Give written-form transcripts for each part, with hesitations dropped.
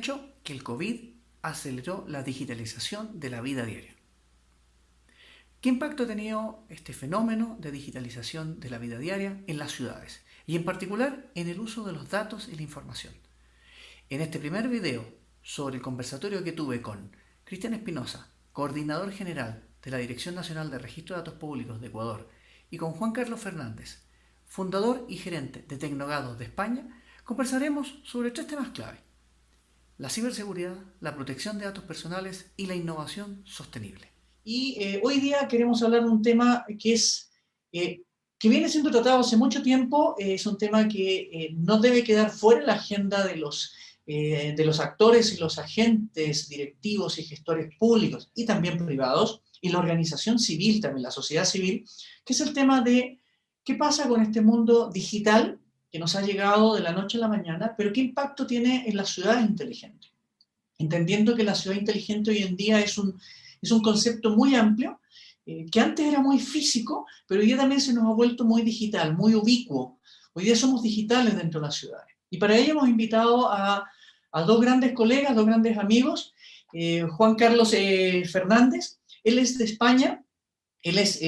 hecho que el COVID aceleró la digitalización de la vida diaria. ¿Qué impacto ha tenido este fenómeno de digitalización de la vida diaria en las ciudades? Y en particular en el uso de los datos y la información. En este primer video sobre el conversatorio que tuve con Cristian Espinosa, coordinador general de la Dirección Nacional de Registro de Datos Públicos de Ecuador, y con Juan Carlos Fernández, fundador y gerente de Tecnogados de España, conversaremos sobre tres temas clave: la ciberseguridad, la protección de datos personales y la innovación sostenible. Y hoy día queremos hablar de un tema que viene siendo tratado hace mucho tiempo. Es un tema que no debe quedar fuera de la agenda de los actores y los agentes directivos y gestores públicos y también privados, y la organización civil, también la sociedad civil, que es el tema de qué pasa con este mundo digital que nos ha llegado de la noche a la mañana, pero qué impacto tiene en la ciudad inteligente. Entendiendo que la ciudad inteligente hoy en día es un concepto muy amplio, que antes era muy físico, pero hoy día también se nos ha vuelto muy digital, muy ubicuo. Hoy día somos digitales dentro de las ciudades. Y para ello hemos invitado a dos grandes colegas, dos grandes amigos, Juan Carlos Fernández. Él es de España, él es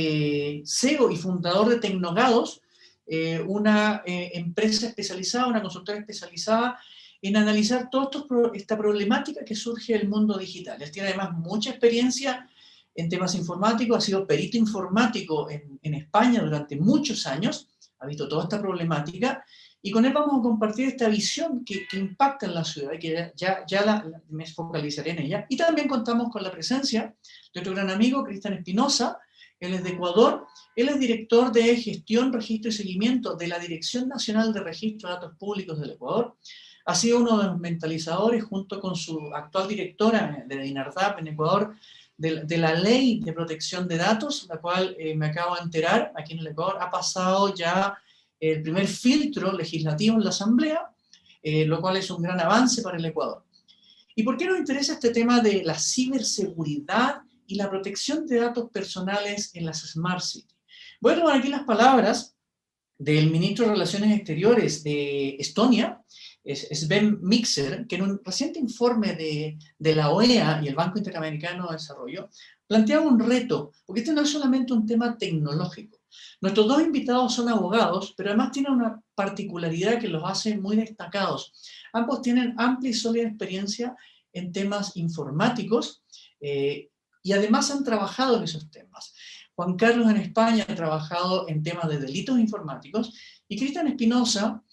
CEO y fundador de Tecnogados, una empresa especializada, una consultora especializada en analizar toda esta problemática que surge del mundo digital. Él tiene además mucha experiencia en temas informáticos, ha sido perito informático en España durante muchos años, ha visto toda esta problemática, y con él vamos a compartir esta visión que impacta en la ciudad, y que me focalizaré en ella. Y también contamos con la presencia de otro gran amigo, Cristian Espinosa. Él es de Ecuador, él es director de gestión, registro y seguimiento de la Dirección Nacional de Registro de Datos Públicos del Ecuador. Ha sido uno de los mentalizadores, junto con su actual directora de DINARDAP en Ecuador, de la ley de protección de datos, la cual me acabo de enterar, aquí en el Ecuador ha pasado ya el primer filtro legislativo en la Asamblea, lo cual es un gran avance para el Ecuador. ¿Y por qué nos interesa este tema de la ciberseguridad y la protección de datos personales en las Smart Cities? Voy a tomar aquí las palabras del ministro de Relaciones Exteriores de Estonia, Sven Mikser, que en un reciente informe de la OEA y el Banco Interamericano de Desarrollo planteaba un reto, porque este no es solamente un tema tecnológico. Nuestros dos invitados son abogados, pero además tienen una particularidad que los hace muy destacados. Ambos tienen amplia y sólida experiencia en temas informáticos, y además han trabajado en esos temas. Juan Carlos en España ha trabajado en temas de delitos informáticos, y Cristian Espinosa,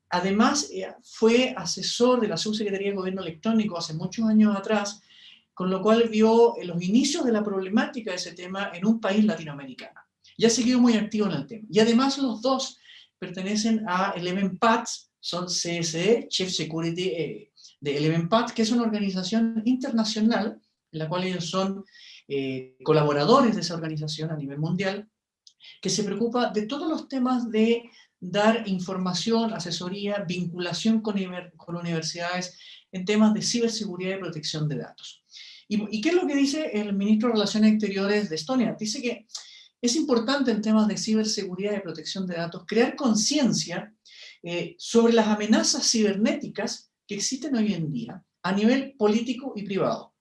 además, fue asesor de la Subsecretaría de Gobierno Electrónico hace muchos años atrás, con lo cual vio los inicios de la problemática de ese tema en un país latinoamericano. Y ha seguido muy activo en el tema. Y además los dos pertenecen a Eleven Paths, son CSE, Chief Security de Eleven Paths, que es una organización internacional en la cual ellos son colaboradores de esa organización a nivel mundial, que se preocupa de todos los temas de dar información, asesoría, vinculación con universidades en temas de ciberseguridad y protección de datos. ¿Y qué es lo que dice el ministro de Relaciones Exteriores de Estonia? Dice que es importante en temas de ciberseguridad y protección de datos crear conciencia sobre las amenazas cibernéticas que existen hoy en día a nivel político y privado,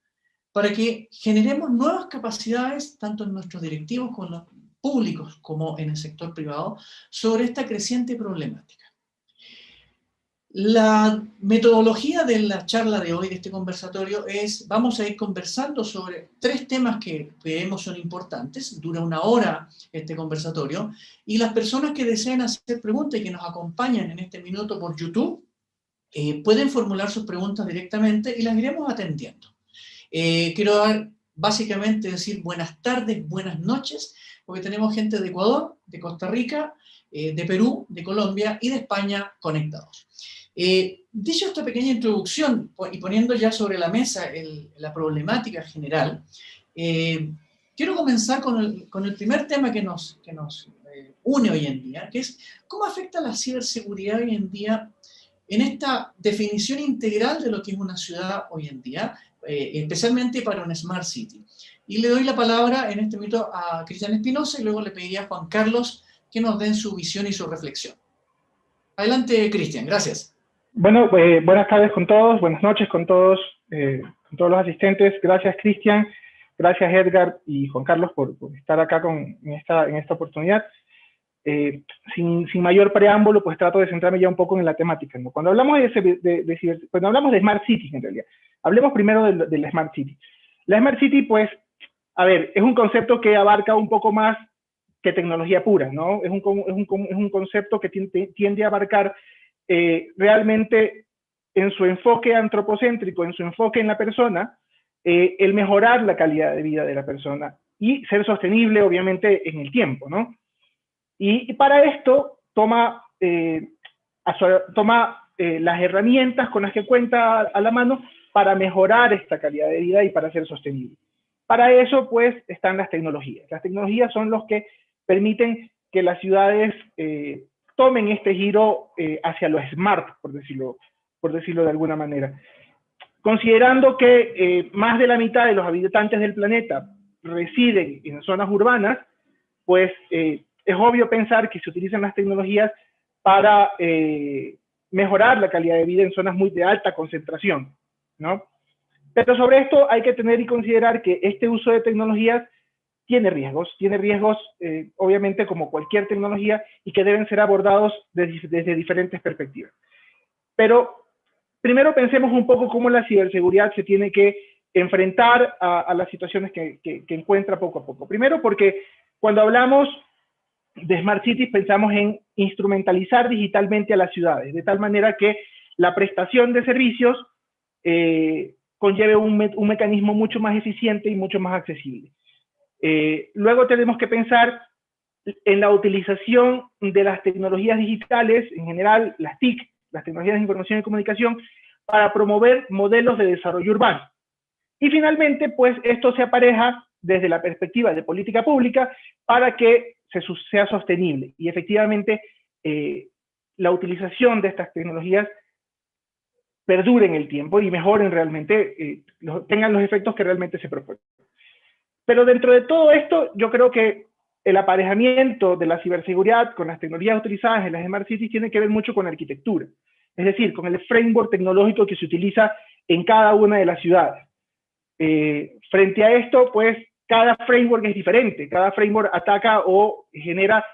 para que generemos nuevas capacidades, tanto en nuestros directivos como en los públicos como en el sector privado, sobre esta creciente problemática. La metodología de la charla de hoy, de este conversatorio, vamos a ir conversando sobre tres temas que creemos son importantes. Dura 1 hora este conversatorio, y las personas que deseen hacer preguntas y que nos acompañan en este minuto por YouTube, pueden formular sus preguntas directamente y las iremos atendiendo. Quiero básicamente decir buenas tardes, buenas noches, porque tenemos gente de Ecuador, de Costa Rica, de Perú, de Colombia y de España conectados. Dicho esta pequeña introducción y poniendo ya sobre la mesa la problemática general, quiero comenzar con el primer tema que nos une hoy en día, que es cómo afecta la ciberseguridad hoy en día en esta definición integral de lo que es una ciudad hoy en día, especialmente para una Smart City. Y le doy la palabra en este momento a Cristian Espinosa, y luego le pediría a Juan Carlos que nos den su visión y su reflexión. Adelante, Cristian, gracias. Bueno, buenas tardes con todos, buenas noches con todos los asistentes. Gracias, Cristian, gracias, Edgar y Juan Carlos por estar acá en esta oportunidad. Sin mayor preámbulo, pues trato de centrarme ya un poco en la temática, ¿no? Cuando hablamos cuando hablamos de Smart Cities, en realidad, hablemos primero de la Smart City. La Smart City, pues, a ver, es un concepto que abarca un poco más que tecnología pura, ¿no? Es un concepto que tiende a abarcar realmente en su enfoque antropocéntrico, en su enfoque en la persona, el mejorar la calidad de vida de la persona y ser sostenible, obviamente, en el tiempo, ¿no? Y para esto toma las herramientas con las que cuenta a la mano para mejorar esta calidad de vida y para ser sostenible. Para eso, pues, están las tecnologías. Las tecnologías son los que permiten que las ciudades tomen este giro hacia lo smart, por decirlo de alguna manera. Considerando que más de la mitad de los habitantes del planeta residen en zonas urbanas, pues es obvio pensar que se utilizan las tecnologías para mejorar la calidad de vida en zonas muy de alta concentración, ¿no? Pero sobre esto hay que tener y considerar que este uso de tecnologías tiene riesgos obviamente como cualquier tecnología y que deben ser abordados desde diferentes perspectivas. Pero primero pensemos un poco cómo la ciberseguridad se tiene que enfrentar a las situaciones que encuentra poco a poco. Primero porque cuando hablamos de Smart Cities pensamos en instrumentalizar digitalmente a las ciudades, de tal manera que la prestación de servicios conlleve un mecanismo mucho más eficiente y mucho más accesible. Luego tenemos que pensar en la utilización de las tecnologías digitales, en general las TIC, las tecnologías de información y comunicación, para promover modelos de desarrollo urbano. Y finalmente, pues esto se apareja desde la perspectiva de política pública para que sea sostenible y efectivamente la utilización de estas tecnologías perdure en el tiempo y mejoren realmente, tengan los efectos que realmente se proponen. Pero dentro de todo esto, yo creo que el aparejamiento de la ciberseguridad con las tecnologías utilizadas en las Smart Cities tiene que ver mucho con la arquitectura, es decir, con el framework tecnológico que se utiliza en cada una de las ciudades. Frente a esto, pues, cada framework es diferente, cada framework ataca o genera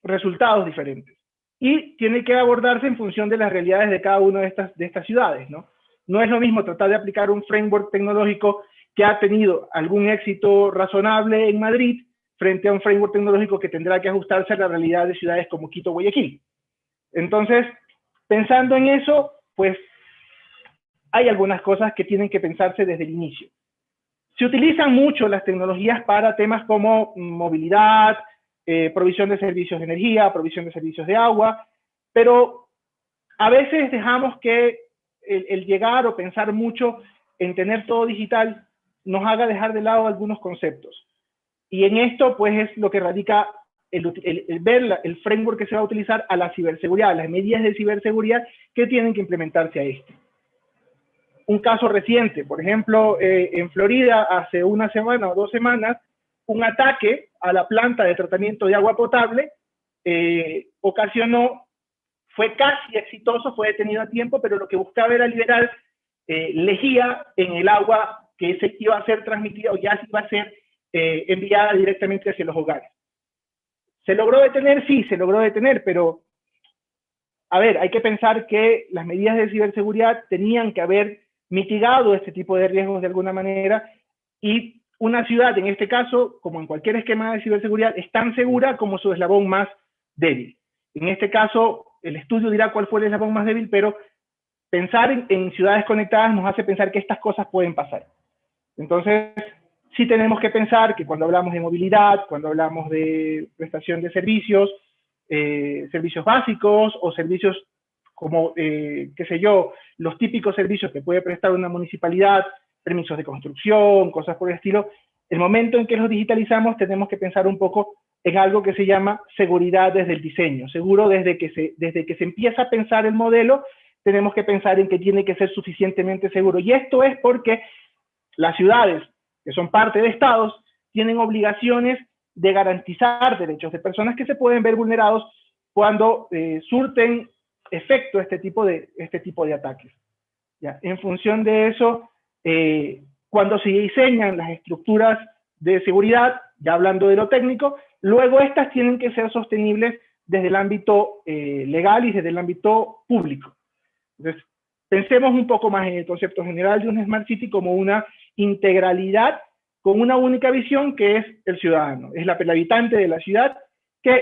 resultados diferentes. Y tiene que abordarse en función de las realidades de cada una de estas ciudades, ¿no? No es lo mismo tratar de aplicar un framework tecnológico que ha tenido algún éxito razonable en Madrid frente a un framework tecnológico que tendrá que ajustarse a la realidad de ciudades como Quito o Guayaquil. Entonces, pensando en eso, pues hay algunas cosas que tienen que pensarse desde el inicio. Se utilizan mucho las tecnologías para temas como movilidad, provisión de servicios de energía, provisión de servicios de agua, pero a veces dejamos que el llegar o pensar mucho en tener todo digital nos haga dejar de lado algunos conceptos. Y en esto, pues, es lo que radica el ver el framework que se va a utilizar a la ciberseguridad, a las medidas de ciberseguridad que tienen que implementarse a esto. Un caso reciente, por ejemplo, en Florida, hace una semana o 2 semanas, un ataque a la planta de tratamiento de agua potable fue casi exitoso, fue detenido a tiempo, pero lo que buscaba era liberar lejía en el agua que se iba a ser transmitida o ya se iba a ser enviada directamente hacia los hogares. ¿Se logró detener? Sí, se logró detener, pero a ver, hay que pensar que las medidas de ciberseguridad tenían que haber mitigado este tipo de riesgos de alguna manera y una ciudad, en este caso, como en cualquier esquema de ciberseguridad, es tan segura como su eslabón más débil. En este caso, el estudio dirá cuál fue el eslabón más débil, pero pensar en ciudades conectadas nos hace pensar que estas cosas pueden pasar. Entonces, sí tenemos que pensar que cuando hablamos de movilidad, cuando hablamos de prestación de servicios, servicios básicos o servicios como, qué sé yo, los típicos servicios que puede prestar una municipalidad, permisos de construcción, cosas por el estilo, el momento en que los digitalizamos tenemos que pensar un poco en algo que se llama seguridad desde el diseño. Seguro desde que se empieza a pensar el modelo, tenemos que pensar en que tiene que ser suficientemente seguro. Y esto es porque las ciudades, que son parte de estados, tienen obligaciones de garantizar derechos de personas que se pueden ver vulnerados cuando surten efecto este tipo de ataques. ¿Ya? En función de eso, cuando se diseñan las estructuras de seguridad, ya hablando de lo técnico, luego estas tienen que ser sostenibles desde el ámbito legal y desde el ámbito público. Entonces, pensemos un poco más en el concepto general de una Smart City como una integralidad con una única visión, que es el ciudadano, es el habitante de la ciudad que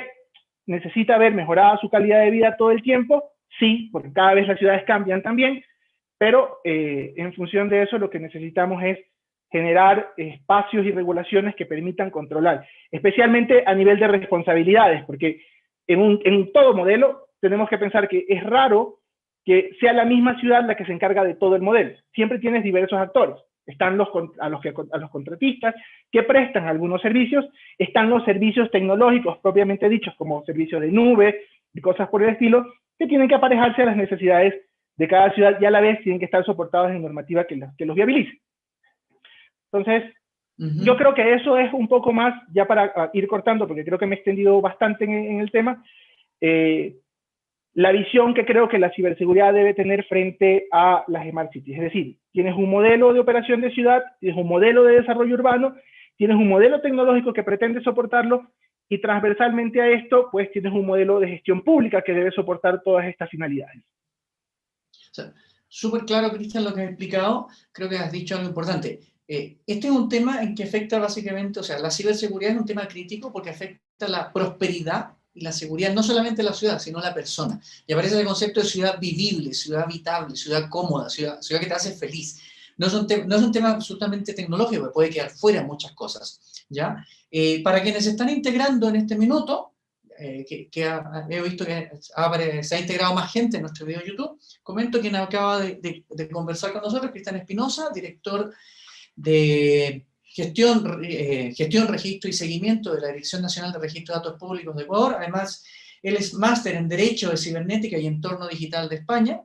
necesita ver mejorada su calidad de vida todo el tiempo, sí, porque cada vez las ciudades cambian también, pero en función de eso lo que necesitamos es generar espacios y regulaciones que permitan controlar, especialmente a nivel de responsabilidades, porque en todo modelo tenemos que pensar que es raro que sea la misma ciudad la que se encarga de todo el modelo. Siempre tienes diversos actores. Están los contratistas que prestan algunos servicios, están los servicios tecnológicos propiamente dichos, como servicios de nube y cosas por el estilo, que tienen que aparejarse a las necesidades de cada ciudad y a la vez tienen que estar soportados en normativa que los viabilice. Entonces, yo creo que eso es un poco más, ya para ir cortando, porque creo que me he extendido bastante en el tema, la visión que creo que la ciberseguridad debe tener frente a las Smart Cities. Es decir, tienes un modelo de operación de ciudad, tienes un modelo de desarrollo urbano, tienes un modelo tecnológico que pretende soportarlo, y transversalmente a esto, pues tienes un modelo de gestión pública que debe soportar todas estas finalidades. O sea, súper claro, Cristian, lo que has explicado. Creo que has dicho algo importante. Este es un tema en que afecta básicamente, o sea, la ciberseguridad es un tema crítico porque afecta la prosperidad y la seguridad, no solamente de la ciudad, sino de la persona. Y aparece el concepto de ciudad vivible, ciudad habitable, ciudad cómoda, ciudad que te hace feliz. No es un tema absolutamente tecnológico, que puede quedar fuera muchas cosas, ¿ya? Para quienes se están integrando en este minuto, he visto que se ha integrado más gente en nuestro video de YouTube, comento quien acaba de conversar con nosotros, Cristian Espinosa, director de gestión, registro y seguimiento de la Dirección Nacional de Registro de Datos Públicos de Ecuador. Además, él es máster en Derecho de Cibernética y Entorno Digital de España.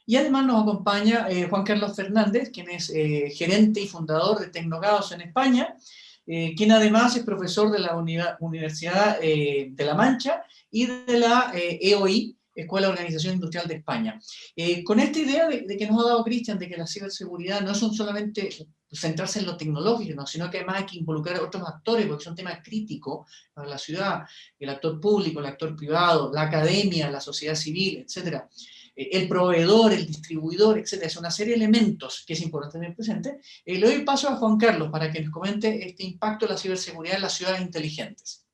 Y además nos acompaña Juan Carlos Fernández, quien es gerente y fundador de Tecnocaos en España, quien además es profesor de la Universidad de La Mancha y de la EOI, Escuela de Organización Industrial de España. Con esta idea de que nos ha dado Cristian, de que la ciberseguridad no son solamente centrarse en lo tecnológico, ¿no? Sino que además hay que involucrar a otros actores, porque son temas críticos para la ciudad, el actor público, el actor privado, la academia, la sociedad civil, etcétera. El proveedor, el distribuidor, etcétera. Es una serie de elementos que es importante tener presente. Le doy paso a Juan Carlos para que nos comente este impacto de la ciberseguridad en las ciudades inteligentes.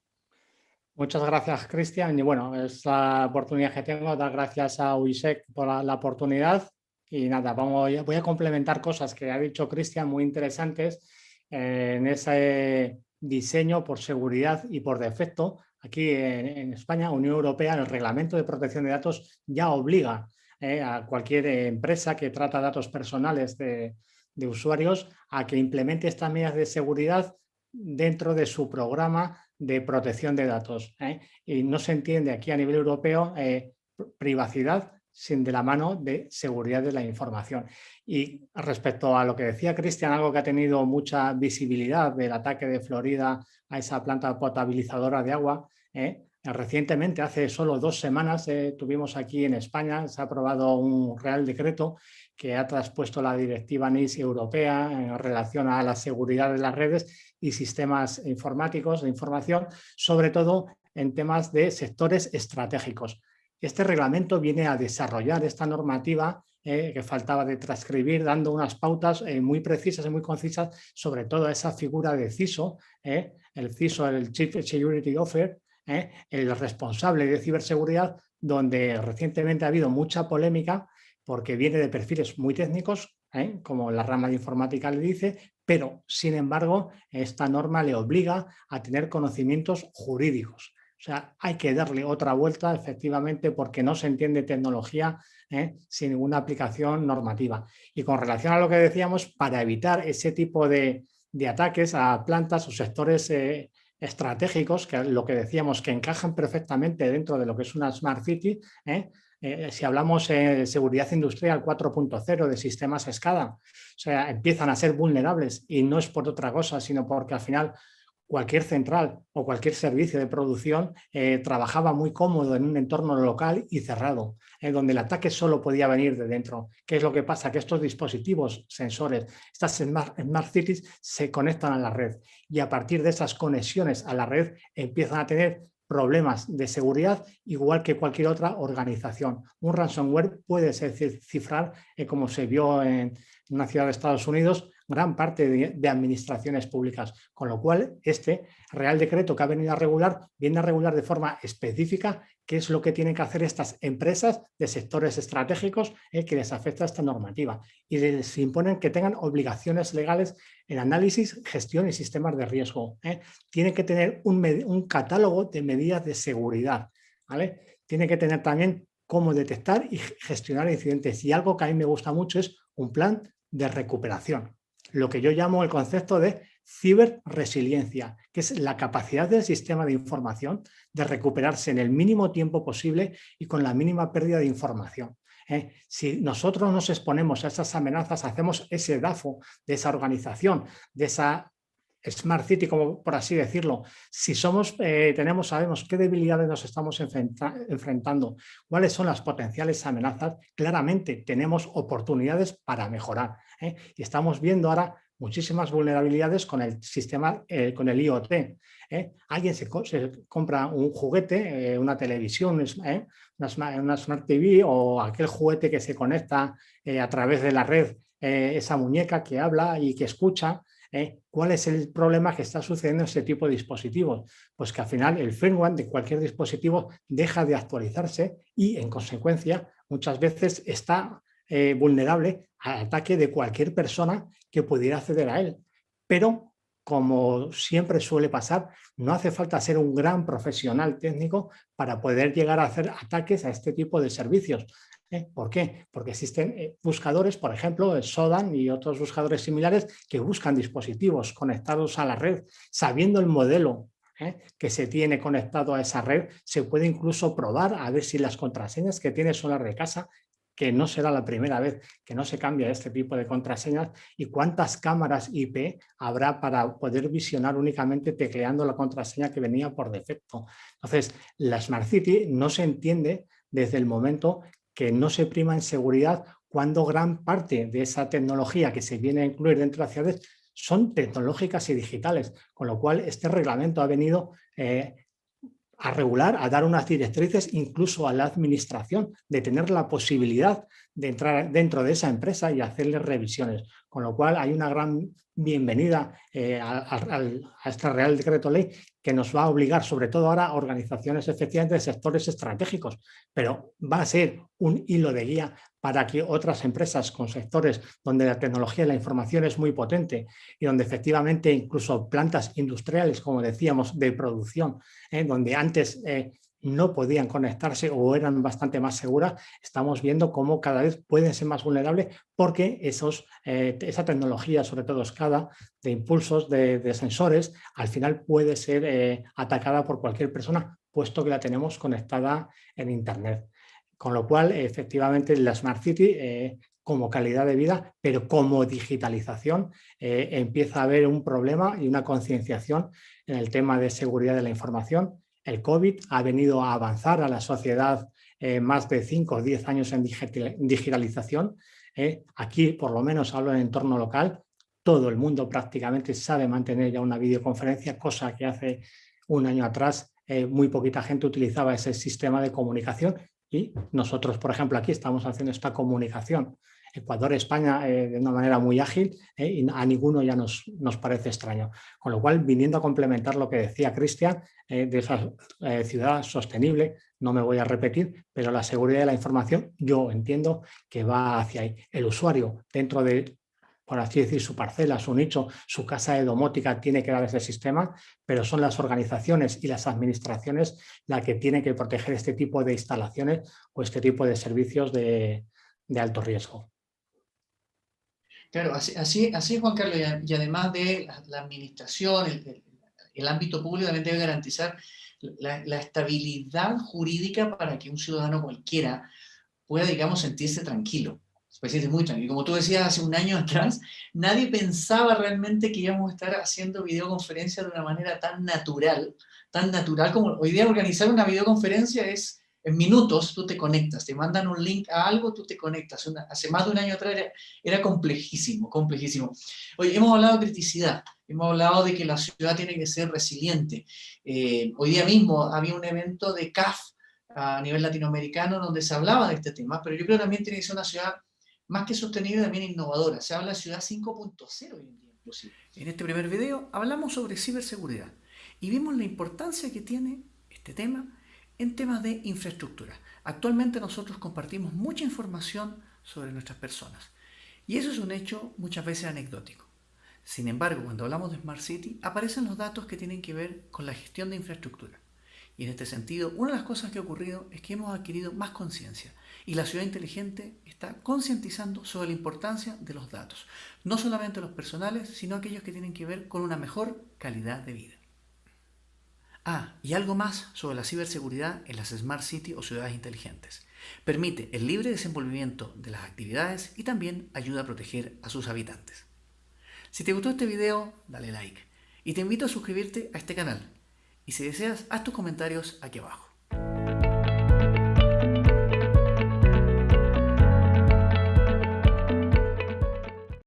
Muchas gracias, Cristian. Y bueno, es la oportunidad que tengo, dar gracias a UISEC por la oportunidad. Y nada, voy a complementar cosas que ha dicho Cristian muy interesantes en ese diseño por seguridad y por defecto. Aquí en España, Unión Europea, el Reglamento de Protección de Datos ya obliga a cualquier empresa que trata datos personales de usuarios a que implemente estas medidas de seguridad dentro de su programa de protección de datos. Y no se entiende aquí a nivel europeo privacidad sin de la mano de seguridad de la información. Y respecto a lo que decía Cristian, algo que ha tenido mucha visibilidad del ataque de Florida a esa planta potabilizadora de agua, recientemente, hace solo 2 semanas, tuvimos aquí en España, se ha aprobado un Real Decreto que ha traspuesto la directiva NIS europea en relación a la seguridad de las redes y sistemas informáticos de información, sobre todo en temas de sectores estratégicos. Este reglamento viene a desarrollar esta normativa que faltaba de transcribir, dando unas pautas muy precisas y muy concisas, sobre todo a esa figura de CISO, el CISO, el Chief Security Officer, el responsable de ciberseguridad, donde recientemente ha habido mucha polémica porque viene de perfiles muy técnicos, como la rama de informática le dice, pero sin embargo esta norma le obliga a tener conocimientos jurídicos. O sea, hay que darle otra vuelta, efectivamente, porque no se entiende tecnología sin ninguna aplicación normativa. Y con relación a lo que decíamos, para evitar ese tipo de ataques a plantas o sectores estratégicos, que lo que decíamos, que encajan perfectamente dentro de lo que es una Smart City, si hablamos de seguridad industrial 4.0 de sistemas SCADA, o sea, empiezan a ser vulnerables y no es por otra cosa, sino porque al final cualquier central o cualquier servicio de producción trabajaba muy cómodo en un entorno local y cerrado, donde el ataque solo podía venir de dentro. ¿Qué es lo que pasa? Que estos dispositivos, sensores, estas Smart Cities se conectan a la red y a partir de esas conexiones a la red empiezan a tener problemas de seguridad igual que cualquier otra organización. Un ransomware puede cifrar, como se vio en una ciudad de Estados Unidos, gran parte de administraciones públicas, con lo cual este Real Decreto que ha venido a regular, viene a regular de forma específica qué es lo que tienen que hacer estas empresas de sectores estratégicos que les afecta esta normativa y les imponen que tengan obligaciones legales en análisis, gestión y sistemas de riesgo. Tienen que tener un catálogo de medidas de seguridad, ¿vale? Tienen que tener también cómo detectar y gestionar incidentes y algo que a mí me gusta mucho es un plan de recuperación. Lo que yo llamo el concepto de ciberresiliencia, que es la capacidad del sistema de información de recuperarse en el mínimo tiempo posible y con la mínima pérdida de información. Si nosotros nos exponemos a esas amenazas, hacemos ese DAFO de esa organización, de esa Smart City, como por así decirlo, si sabemos qué debilidades nos estamos enfrentando, cuáles son las potenciales amenazas, claramente tenemos oportunidades para mejorar. Y estamos viendo ahora muchísimas vulnerabilidades con el sistema, con el IoT. Alguien se compra un juguete, una televisión, una Smart TV o aquel juguete que se conecta a través de la red, esa muñeca que habla y que escucha. ¿Cuál es el problema que está sucediendo en este tipo de dispositivos? Pues que al final el firmware de cualquier dispositivo deja de actualizarse y en consecuencia muchas veces está vulnerable al ataque de cualquier persona que pudiera acceder a él. Pero como siempre suele pasar, no hace falta ser un gran profesional técnico para poder llegar a hacer ataques a este tipo de servicios. ¿Por qué? Porque existen buscadores, por ejemplo, el Sodan y otros buscadores similares que buscan dispositivos conectados a la red, sabiendo el modelo que se tiene conectado a esa red, se puede incluso probar a ver si las contraseñas que tiene son las de casa, que no será la primera vez que no se cambia este tipo de contraseñas, y cuántas cámaras IP habrá para poder visionar únicamente tecleando la contraseña que venía por defecto. Entonces, la Smart City no se entiende desde el momento que no se prima en seguridad cuando gran parte de esa tecnología que se viene a incluir dentro de las ciudades son tecnológicas y digitales, con lo cual este reglamento ha venido a regular, a dar unas directrices incluso a la administración de tener la posibilidad de entrar dentro de esa empresa y hacerle revisiones, con lo cual hay una gran bienvenida a este Real Decreto Ley que nos va a obligar, sobre todo ahora, a organizaciones efectivamente de sectores estratégicos, pero va a ser un hilo de guía para que otras empresas con sectores donde la tecnología y la información es muy potente y donde efectivamente incluso plantas industriales, como decíamos, de producción, donde antes no podían conectarse o eran bastante más seguras, estamos viendo cómo cada vez pueden ser más vulnerables porque esa tecnología, sobre todo escala de impulsos, de sensores, al final puede ser atacada por cualquier persona, puesto que la tenemos conectada en Internet. Con lo cual, efectivamente, la Smart City, como calidad de vida, pero como digitalización, empieza a haber un problema y una concienciación en el tema de seguridad de la información. El COVID ha venido a avanzar a la sociedad más de 5 o 10 años en digitalización. Aquí, por lo menos, hablo en entorno local, todo el mundo prácticamente sabe mantener ya una videoconferencia, cosa que hace un año atrás muy poquita gente utilizaba ese sistema de comunicación y nosotros, por ejemplo, aquí estamos haciendo esta comunicación. Ecuador, España, de una manera muy ágil y a ninguno ya nos parece extraño. Con lo cual, viniendo a complementar lo que decía Cristian, de esa ciudad sostenible, no me voy a repetir, pero la seguridad de la información yo entiendo que va hacia ahí. El usuario dentro de, por así decir, su parcela, su nicho, su casa de domótica tiene que dar ese sistema, pero son las organizaciones y las administraciones las que tienen que proteger este tipo de instalaciones o este tipo de servicios de alto riesgo. Claro, así es, Juan Carlos, y además de la administración, el ámbito público también debe garantizar la estabilidad jurídica para que un ciudadano cualquiera pueda, digamos, sentirse tranquilo. pacientes muy tranquilos. Como tú decías hace un año atrás, nadie pensaba realmente que íbamos a estar haciendo videoconferencias de una manera tan natural como hoy día. Organizar una videoconferencia es en minutos, tú te conectas, te mandan un link a algo, tú te conectas. Hace más de un año atrás era complejísimo, complejísimo. Oye, hemos hablado de criticidad, hemos hablado de que la ciudad tiene que ser resiliente. Hoy día mismo había un evento de CAF a nivel latinoamericano donde se hablaba de este tema, pero yo creo que también tiene que ser una ciudad más que sostenible, también innovadora. Se habla de ciudad 5.0 hoy en día, inclusive. En este primer video hablamos sobre ciberseguridad y vimos la importancia que tiene este tema en temas de infraestructura. Actualmente nosotros compartimos mucha información sobre nuestras personas y eso es un hecho muchas veces anecdótico. Sin embargo, cuando hablamos de Smart City aparecen los datos que tienen que ver con la gestión de infraestructura. Y en este sentido, una de las cosas que ha ocurrido es que hemos adquirido más conciencia y la ciudad inteligente está concientizando sobre la importancia de los datos, no solamente los personales, sino aquellos que tienen que ver con una mejor calidad de vida. Y algo más sobre la ciberseguridad en las Smart City o ciudades inteligentes. Permite el libre desenvolvimiento de las actividades y también ayuda a proteger a sus habitantes. Si te gustó este video, dale like y te invito a suscribirte a este canal. Y si deseas, haz tus comentarios aquí abajo.